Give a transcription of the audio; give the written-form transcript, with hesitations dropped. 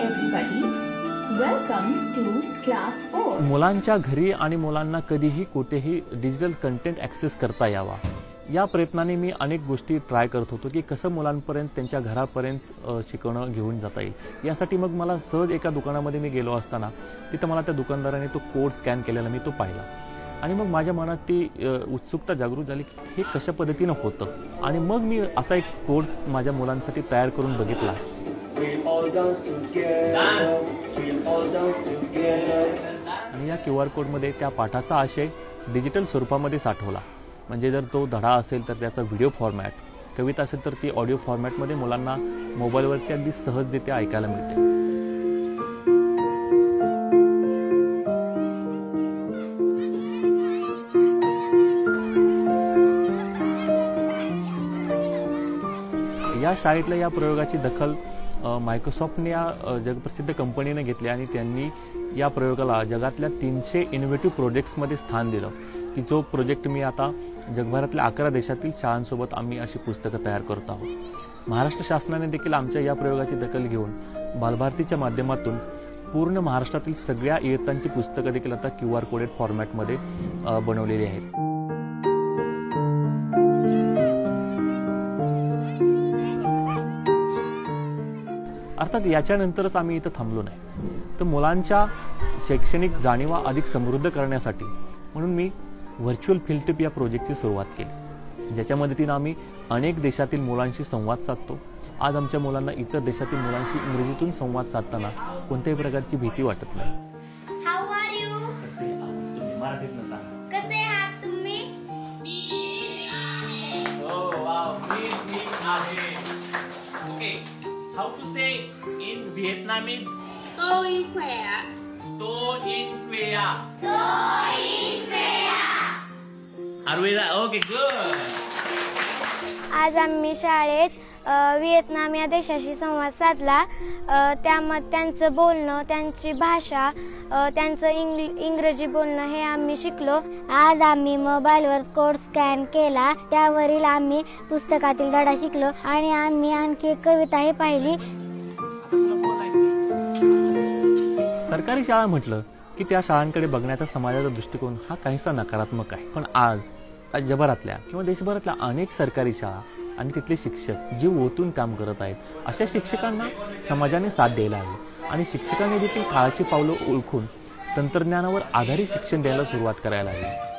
everybody. Welcome to class 4. मुलांच्या घरी आणि मुलांना कधीही कुठेही डिजिटल कंटेंट ॲक्सेस करता यावा या प्रयत्नाने मी अनेक गोष्टी ट्राय करत होतो की कसं मुलांपर्यंत त्यांच्या घरापर्यंत शिकवणं घेऊन जाता येईल। यासाठी मग मला सहज एका दुकानामध्ये मी गेलो असताना तिथं मला त्या दुकानदाराने तो कोड स्कॅन केलेला मी तो पाहिला आणि मग माझ्या मनात ती उत्सुकता जागृत झाली की हे कशा पद्धतीने होतं आणि मग मी असा एक कोड माझ्या मुलांसाठी तयार करून बघितला। आणि या QR कोडमध्ये त्या पाठाचा आशय डिजिटल स्वरूपामध्ये साठवला। म्हणजे जर तो धडा असेल तर त्याचा व्हिडिओ फॉर्मॅट, कविता असेल तर ती ऑडिओ फॉर्मॅटमध्ये मुलांना मोबाईलवरती अगदी सहजरित्या ऐकायला मिळते। या शाळेतल्या या प्रयोगाची दखल मायक्रोसॉफ्टने या जगप्रसिद्ध कंपनीने घेतली आणि त्यांनी या प्रयोगाला जगातल्या 300 इनोव्हेटिव्ह प्रोजेक्ट्समध्ये स्थान दिलं की जो प्रोजेक्ट मी आता जगभरातल्या 11 देशातील शाळांसोबत आम्ही अशी पुस्तकं तयार करत आहोत। महाराष्ट्र शासनाने देखील आमच्या या प्रयोगाची दखल घेऊन बालभारतीच्या माध्यमातून पूर्ण महाराष्ट्रातील सगळ्या इयत्तांची पुस्तकं देखील आता QR कोडेड फॉर्मॅटमध्ये बनवलेली आहेत। अर्थात याच्यानंतरच आम्ही इथं थांबलो नाही, तर मुलांच्या शैक्षणिक जाणीवा अधिक समृद्ध करण्यासाठी म्हणून मी व्हर्च्युअल फील्ड ट्रिप या प्रोजेक्टची सुरुवात केली, ज्याच्या मदतीने आम्ही अनेक देशातील मुलांशी संवाद साधतो। आज आमच्या मुलांना इतर देशातील मुलांशी इंग्रजीतून संवाद साधताना कोणत्याही प्रकारची भीती वाटत नाही। How are you? मराठीतनं सांगा। कसे आहात तुम्ही? Oh wow, me आहे। Okay, how to say in Vietnamese? Tô in khỏe. To in quea. Tô in khỏe. Are we right? Okay, good. आज आम्ही शाळेत व्हिएतनाम या देशाशी संवाद साधला। त्यामध्ये त्यांचं बोलणं, त्यांची भाषा, त्यांचं इंग्रजी बोलणं हे आम्ही शिकलो। आज आम्ही मोबाईलवर कोड स्कॅन केला, त्यावरील आम्ही पुस्तकातील धडा शिकलो आणि आम्ही आणखी एक कविताही पाहिली। सरकारी शाळा म्हटलं की त्या शाळांकडे बघण्याचा समाजाचा दृष्टिकोन हा काहीसा नकारात्मक आहे, पण आज जगभरातल्या किंवा देशभरातल्या अनेक सरकारी शाळा आणि तिथले शिक्षक जीव ओतून काम करत आहेत। अशा शिक्षकांना समाजाने साथ द्यायला हवी आणि शिक्षकांनी देखील काळाची पावलं ओळखून तंत्रज्ञानावर आधारित शिक्षण द्यायला सुरुवात करायला हवी।